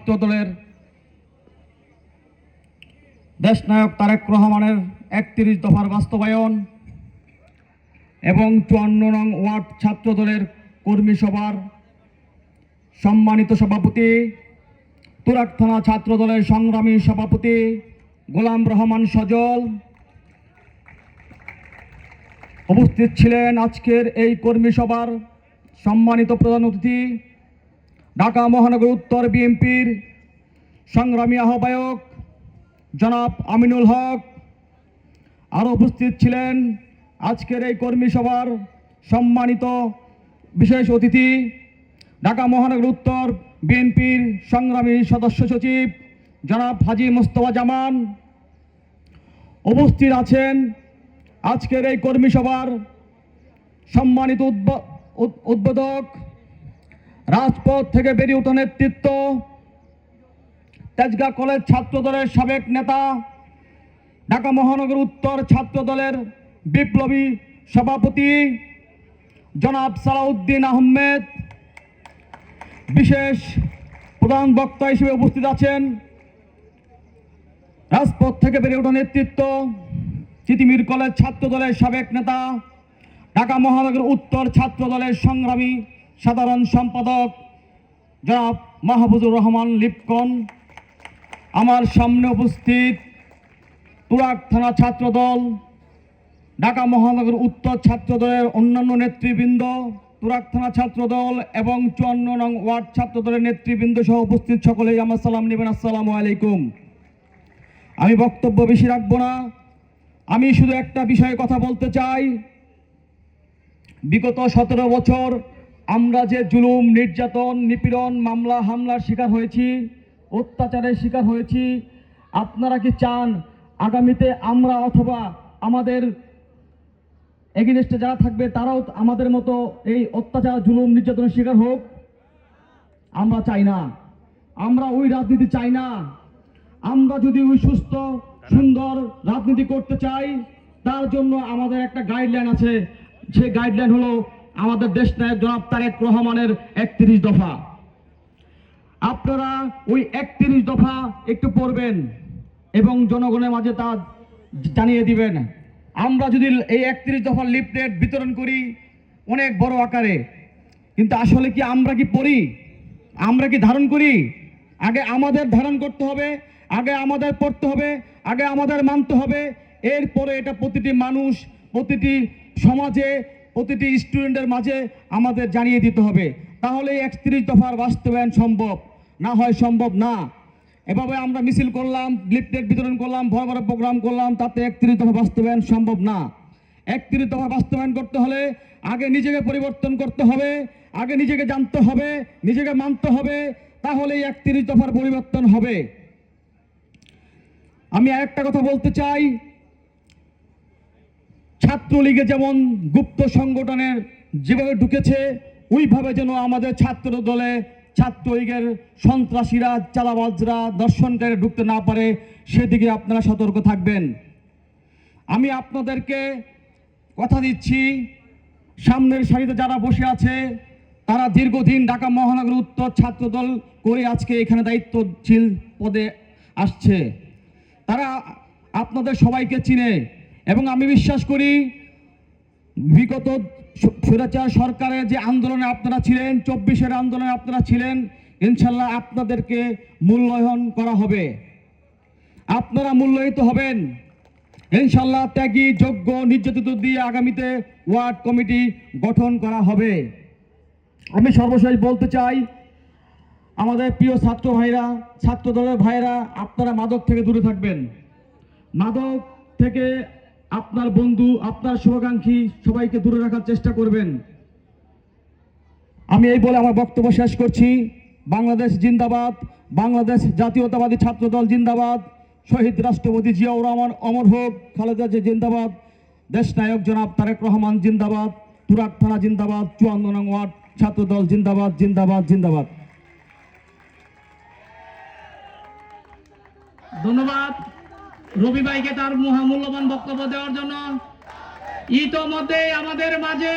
ছাত্র দলের দেশনায়ক তারেক রহমানের ৩১ দফার বাস্তবায়ন এবং ৫৪ নং ওয়ার্ড ছাত্র দলের কর্মী সভার সম্মানিত সভাপতি, তুরাগ থানা ছাত্র দলের সংগ্রামী সভাপতি গোলাম রহমান সজল উপস্থিত ছিলেন। আজকের এই কর্মী সভার সম্মানিত প্রধান অতিথি ঢাকা মহানগর উত্তর বিএনপির সংগ্রামী আহ্বায়ক জনাব আমিনুল হক। আরও উপস্থিত ছিলেন আজকের এই কর্মী সভার সম্মানিত বিশেষ অতিথি ঢাকা মহানগর উত্তর বিএনপির সংগ্রামী সদস্য সচিব জনাব হাজী মোস্তফা জামান। উপস্থিত আছেন আজকের এই কর্মী সভার সম্মানিত উদ্বোধক, রাজপথ থেকে বেরিয়ে ওঠা নেতৃত্ব, তেজগাঁ কলেজ ছাত্র দলের সাবেক নেতা, ঢাকা মহানগর উত্তর ছাত্র দলের বিপ্লবী সভাপতি জনাব সালাউদ্দিন আহমেদ। বিশেষ প্রধান বক্তা হিসেবে উপস্থিত আছেন রাজপথ থেকে বেরিয়ে ওঠা নেতৃত্ব, তিতুমির কলেজ ছাত্র দলের সাবেক নেতা, ঢাকা মহানগর উত্তর ছাত্র দলের সংগ্রামী সাধারণ সম্পাদক জনাব মাহফুজুর রহমান লিপকন। আমার সামনে উপস্থিত তুরাগ থানা ছাত্র দল, ঢাকা মহানগর উত্তর ছাত্র দলের অন্যান্য নেতৃবৃন্দ, তুরাগ থানা ছাত্র দল এবং ৫৪ নং ওয়ার্ড ছাত্র দলের নেতৃবৃন্দ সহ উপস্থিত সকলেই আমার সালাম নেবেন। আসসালামু আলাইকুম। আমি বক্তব্য বেশি রাখবো না, আমি শুধু একটা বিষয়ে কথা বলতে চাই। বিগত ১৭ বছর আমরা যে জুলুম, নির্যাতন, নিপীড়ন, মামলা হামলার শিকার হয়েছি, অত্যাচারের শিকার হয়েছি, আপনারা কি চান আগামীতে আমরা অথবা আমাদের এগেইনস্টে যারা থাকবে তারাও আমাদের মতো এই অত্যাচার, জুলুম, নির্যাতনের শিকার হোক? আমরা চাই না। আমরা ওই রাজনীতি চাই না। আমরা যদি ওই সুস্থ সুন্দর রাজনীতি করতে চাই, তার জন্য আমাদের একটা গাইডলাইন আছে। সেই গাইডলাইন হলো আমাদের দেশনায়ক জনাব তারেক রহমানের ৩১ দফা। আপনারা ওই ৩১ দফা একটু পড়বেন এবং জনগণের মাঝে তা জানিয়ে দিবেন। আমরা যদি এই ৩১ দফার লিফলেট বিতরণ করি অনেক বড় আকারে, কিন্তু আসলে কি আমরা কি পড়ি? আমরা কি ধারণ করি? আগে আমাদের ধারণ করতে হবে, আগে আমাদের পড়তে হবে, আগে আমাদের মানতে হবে, এরপরে এটা প্রতিটি মানুষ, প্রতিটি সমাজে, প্রতিটি স্টুডেন্টের মাঝে আমাদের জানিয়ে দিতে হবে। তাহলে ৩১ দফার বাস্তবায়ন সম্ভব, না হয় সম্ভব না। এভাবে আমরা মিছিল করলাম, লিফলেট বিতরণ করলাম, বড় বড় প্রোগ্রাম করলাম, তাতে ৩১ দফা বাস্তবায়ন সম্ভব না। ৩১ দফা বাস্তবায়ন করতে হলে আগে নিজেকে পরিবর্তন করতে হবে, আগে নিজেকে জানতে হবে, নিজেকে মানতে হবে, তাহলেই ৩১ দফার পরিবর্তন হবে। আমি আরেকটা কথা বলতে চাই, ছাত্রলীগে যেমন গুপ্ত সংগঠনের যেভাবে ঢুকেছে, ওইভাবে যেন আমাদের ছাত্র দলে ছাত্রলীগের সন্ত্রাসীরা, চালাবাজরা, দর্শনকারী ঢুকতে না পারে, সেদিকে আপনারা সতর্ক থাকবেন। আমি আপনাদেরকে কথা দিচ্ছি, সামনের সারিতে যারা বসে আছে তারা দীর্ঘদিন ঢাকা মহানগর উত্তর ছাত্র দল করে আজকে এখানে দায়িত্বশীল পদে আসছে। তারা আপনাদের সবাইকে চিনে এবং আমি বিশ্বাস করি বিগত স্বৈরাচার সরকারের যে আন্দোলনে আপনারা ছিলেন, ২৪-এর আন্দোলনে আপনারা ছিলেন, ইনশাল্লাহ আপনাদেরকে মূল্যায়ন করা হবে, আপনারা মূল্যায়িত হবেন ইনশাল্লাহ। ত্যাগী, যোগ্য, নির্যাতিত দিয়ে আগামীতে ওয়ার্ড কমিটি গঠন করা হবে। আমি সর্বশেষ বলতে চাই, আমাদের প্রিয় ছাত্র ভাইরা, ছাত্র দলের ভাইরা, আপনারা মাদক থেকে দূরে থাকবেন। মাদক থেকে আপনার বন্ধু, আপনার শুভাকাঙ্ক্ষী সবাইকে দূরে রাখার চেষ্টা করবেন। আমি এই বলে আমার বক্তব্য শেষ করছি। বাংলাদেশ জিন্দাবাদ, বাংলাদেশ জাতীয়তাবাদী ছাত্র দল জিন্দাবাদ, শহীদ রাষ্ট্রপতি জিয়াউর রহমান অমর হোক, খালেদা জিয়া জিন্দাবাদ, দেশনায়ক জনাব তারেক রহমান জিন্দাবাদ, তুরাগ থানা জিন্দাবাদ, ৫৪ নং ওয়ার্ড ছাত্র দল জিন্দাবাদ, জিন্দাবাদ, জিন্দাবাদ। ধন্যবাদ রবি ভাইকে তার মহামূল্যবান বক্তব্য দেওয়ার জন্য। ইতোমধ্যে আমাদের মাঝে